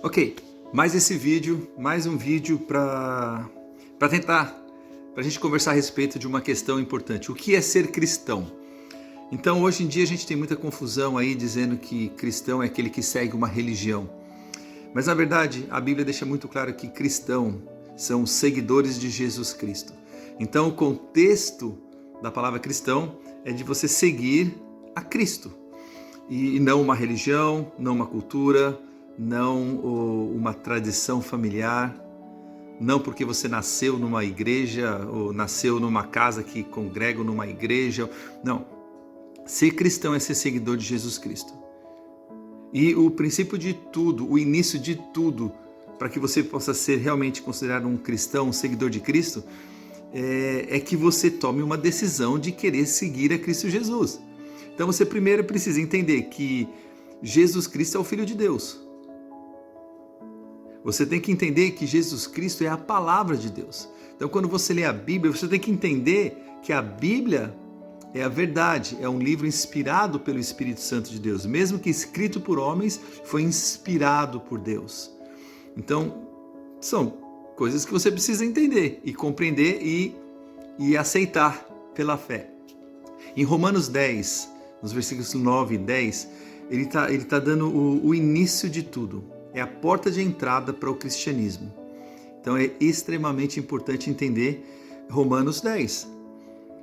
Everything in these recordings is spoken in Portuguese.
Ok, mais um vídeo para a gente conversar a respeito de uma questão importante. O que é ser cristão? Então, hoje em dia a gente tem muita confusão aí dizendo que cristão é aquele que segue uma religião. Mas na verdade, a Bíblia deixa muito claro que cristão são seguidores de Jesus Cristo. Então, o contexto da palavra cristão é de você seguir a Cristo. E não uma religião, não uma cultura, não uma tradição familiar, não porque você nasceu numa igreja ou nasceu numa casa que congrega numa igreja. Não. Ser cristão é ser seguidor de Jesus Cristo. E o princípio de tudo, o início de tudo, para que você possa ser realmente considerado um cristão, um seguidor de Cristo, é que você tome uma decisão de querer seguir a Cristo Jesus. Então você primeiro precisa entender que Jesus Cristo é o Filho de Deus. Você tem que entender que Jesus Cristo é a palavra de Deus. Então quando você lê a Bíblia, você tem que entender que a Bíblia é a verdade, é um livro inspirado pelo Espírito Santo de Deus. Mesmo que escrito por homens, foi inspirado por Deus. Então, são coisas que você precisa entender e compreender e aceitar pela fé. Em Romanos 10, nos versículos 9 e 10, ele tá dando o início de tudo. É a porta de entrada para o cristianismo. Então é extremamente importante entender Romanos 10.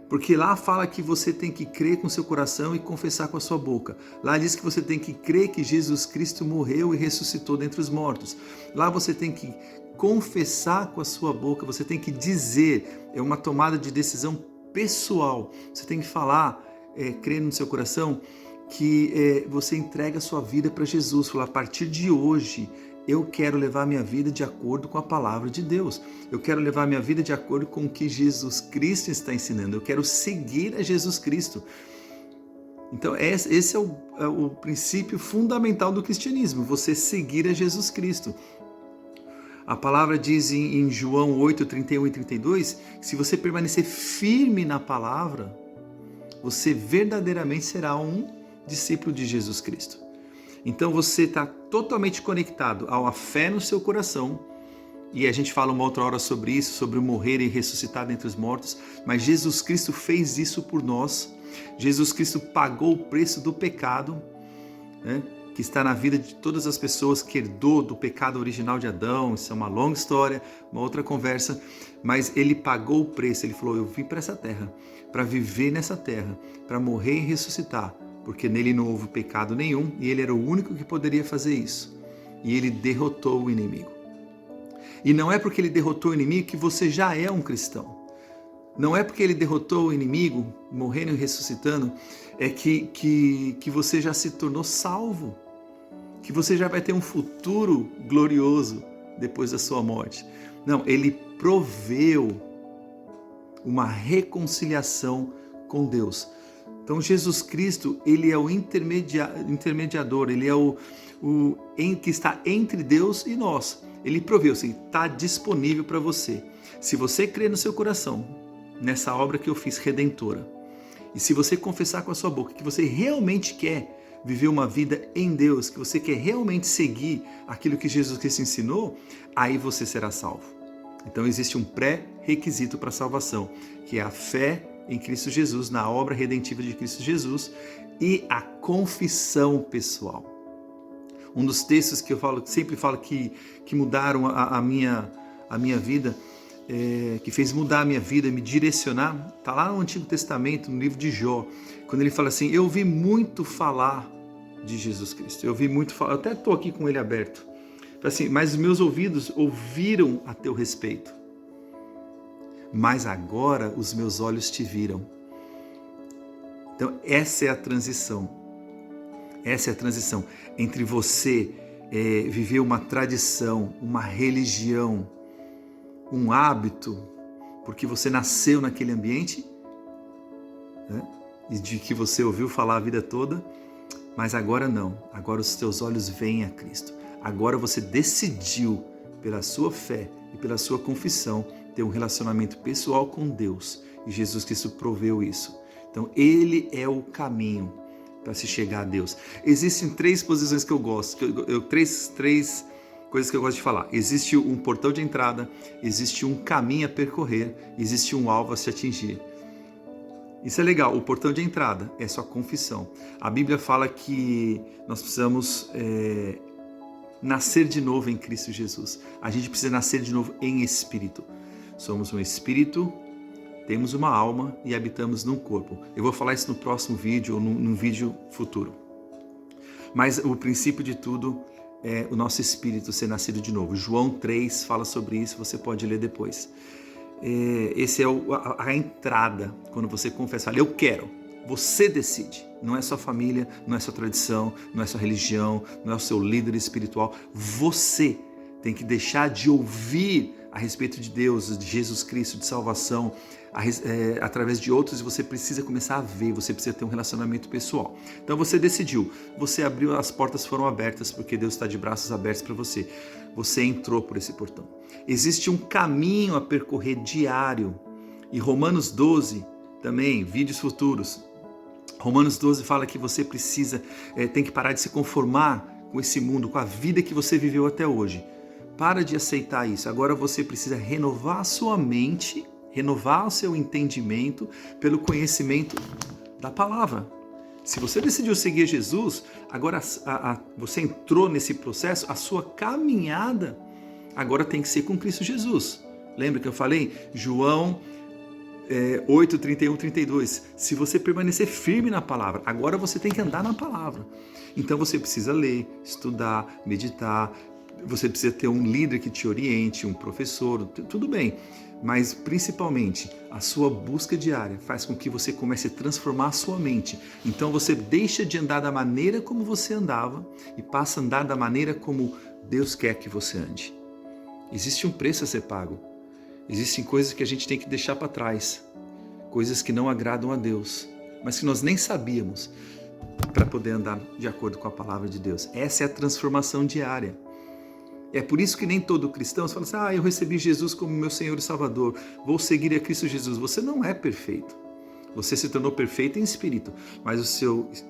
Porque lá fala que você tem que crer com seu coração e confessar com a sua boca. Lá diz que você tem que crer que Jesus Cristo morreu e ressuscitou dentre os mortos. Lá você tem que confessar com a sua boca, você tem que dizer, é uma tomada de decisão pessoal. Você tem que falar, crer no seu coração que você entrega a sua vida para Jesus. Falar, a partir de hoje eu quero levar minha vida de acordo com a palavra de Deus. Eu quero levar minha vida de acordo com o que Jesus Cristo está ensinando. Eu quero seguir a Jesus Cristo. Então esse é o princípio fundamental do cristianismo, você seguir a Jesus Cristo. A palavra diz em João 8, 31 e 32, que se você permanecer firme na palavra, você verdadeiramente será um discípulo de Jesus Cristo. Então você está totalmente conectado à fé no seu coração, e a gente fala uma outra hora sobre isso, sobre o morrer e ressuscitar dentre os mortos, mas Jesus Cristo fez isso por nós. Jesus Cristo pagou o preço do pecado, né, que está na vida de todas as pessoas, que herdou do pecado original de Adão. Isso é uma longa história, uma outra conversa, mas ele pagou o preço. Ele falou, eu vim para essa terra, para viver nessa terra, para morrer e ressuscitar, porque nele não houve pecado nenhum e ele era o único que poderia fazer isso. E ele derrotou o inimigo. E não é porque ele derrotou o inimigo que você já é um cristão. Não é porque ele derrotou o inimigo, morrendo e ressuscitando, que você já se tornou salvo. Que você já vai ter um futuro glorioso depois da sua morte. Não, ele proveu uma reconciliação com Deus. Então Jesus Cristo, ele é o intermediador, ele é o que está entre Deus e nós. Ele proveu, está disponível para você. Se você crer no seu coração, nessa obra que eu fiz redentora, e se você confessar com a sua boca que você realmente quer viver uma vida em Deus, que você quer realmente seguir aquilo que Jesus Cristo ensinou, aí você será salvo. Então existe um pré-requisito para a salvação, que é a fé em Cristo Jesus, na obra redentiva de Cristo Jesus, e a confissão pessoal. Um dos textos que eu sempre falo que mudaram a minha vida, que fez mudar a minha vida, me direcionar, está lá no Antigo Testamento, no livro de Jó, quando ele fala assim, eu ouvi muito falar de Jesus Cristo, eu ouvi muito falar, eu até estou aqui com ele aberto, assim, mas os meus ouvidos ouviram a teu respeito. Mas agora os meus olhos te viram. Então essa é a transição. Essa é a transição entre você viver uma tradição, uma religião, um hábito, porque você nasceu naquele ambiente, né, e de que você ouviu falar a vida toda, mas agora não. Agora os teus olhos veem a Cristo. Agora você decidiu, pela sua fé e pela sua confissão, ter um relacionamento pessoal com Deus. E Jesus Cristo proveu isso. Então, ele é o caminho para se chegar a Deus. Existem três posições que eu gosto, três coisas que eu gosto de falar. Existe um portão de entrada, existe um caminho a percorrer, existe um alvo a se atingir. Isso é legal. O portão de entrada é sua confissão. A Bíblia fala que nós precisamos nascer de novo em Cristo Jesus. A gente precisa nascer de novo em espírito. Somos um espírito, temos uma alma e habitamos num corpo. Eu vou falar isso no próximo vídeo ou num vídeo futuro. Mas o princípio de tudo é o nosso espírito ser nascido de novo. João 3 fala sobre isso, você pode ler depois. Esse é a entrada, quando você confessa, fala, eu quero. Você decide, não é sua família, não é sua tradição, não é sua religião, não é o seu líder espiritual. Você tem que deixar de ouvir a respeito de Deus, de Jesus Cristo, de salvação, através de outros, e você precisa começar a ver, você precisa ter um relacionamento pessoal. Então você decidiu, você abriu, as portas foram abertas, porque Deus está de braços abertos para você. Você entrou por esse portão. Existe um caminho a percorrer diário, e Romanos 12, também, vídeos futuros, Romanos 12 fala que você precisa, tem que parar de se conformar com esse mundo, com a vida que você viveu até hoje. Para de aceitar isso. Agora você precisa renovar a sua mente, renovar o seu entendimento pelo conhecimento da palavra. Se você decidiu seguir Jesus, agora você entrou nesse processo, a sua caminhada agora tem que ser com Cristo Jesus. Lembra que eu falei? João 8, 31, 32. Se você permanecer firme na palavra, agora você tem que andar na palavra. Então você precisa ler, estudar, meditar. Você precisa ter um líder que te oriente, um professor, tudo bem. Mas principalmente a sua busca diária faz com que você comece a transformar a sua mente. Então você deixa de andar da maneira como você andava e passa a andar da maneira como Deus quer que você ande. Existe um preço a ser pago. Existem coisas que a gente tem que deixar para trás, coisas que não agradam a Deus, mas que nós nem sabíamos, para poder andar de acordo com a palavra de Deus. Essa é a transformação diária. É por isso que nem todo cristão fala assim, eu recebi Jesus como meu Senhor e Salvador, vou seguir a Cristo Jesus. Você não é perfeito. Você se tornou perfeito em espírito, mas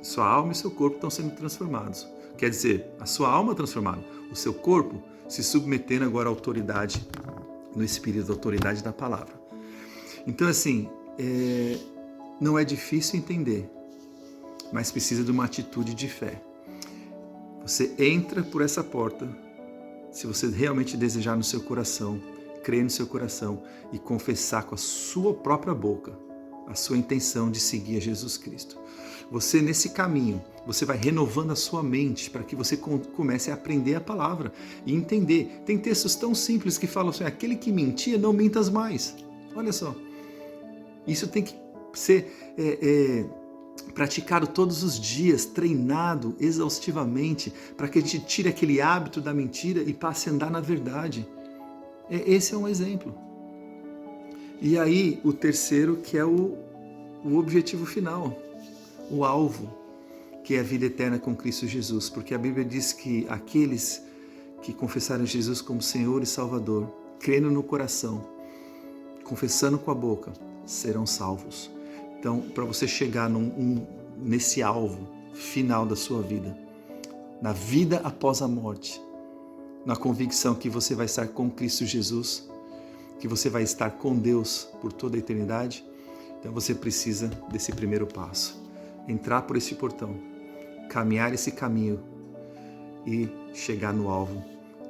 sua alma e seu corpo estão sendo transformados. Quer dizer, a sua alma é transformada, o seu corpo se submetendo agora à autoridade no espírito, à autoridade da palavra. Então assim, não é difícil entender, mas precisa de uma atitude de fé. Você entra por essa porta, se você realmente desejar no seu coração, crer no seu coração e confessar com a sua própria boca a sua intenção de seguir a Jesus Cristo. Você, nesse caminho, você vai renovando a sua mente para que você comece a aprender a palavra e entender. Tem textos tão simples que falam assim, aquele que mentia, não mintas mais. Olha só, isso tem que ser praticado todos os dias, treinado exaustivamente, para que a gente tire aquele hábito da mentira e passe a andar na verdade. Esse é um exemplo. E aí, o terceiro, que é o objetivo final, o alvo, que é a vida eterna com Cristo Jesus. Porque a Bíblia diz que aqueles que confessaram Jesus como Senhor e Salvador, crendo no coração, confessando com a boca, serão salvos. Então, para você chegar nesse alvo final da sua vida, na vida após a morte, na convicção que você vai estar com Cristo Jesus, que você vai estar com Deus por toda a eternidade, então você precisa desse primeiro passo. Entrar por esse portão, caminhar esse caminho e chegar no alvo,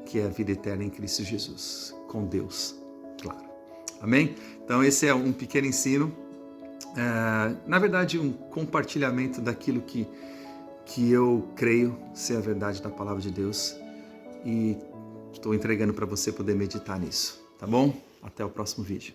que é a vida eterna em Cristo Jesus, com Deus, claro. Amém? Então esse é um pequeno ensino, na verdade um compartilhamento daquilo que eu creio ser a verdade da palavra de Deus e estou entregando para você poder meditar nisso, tá bom? Até o próximo vídeo.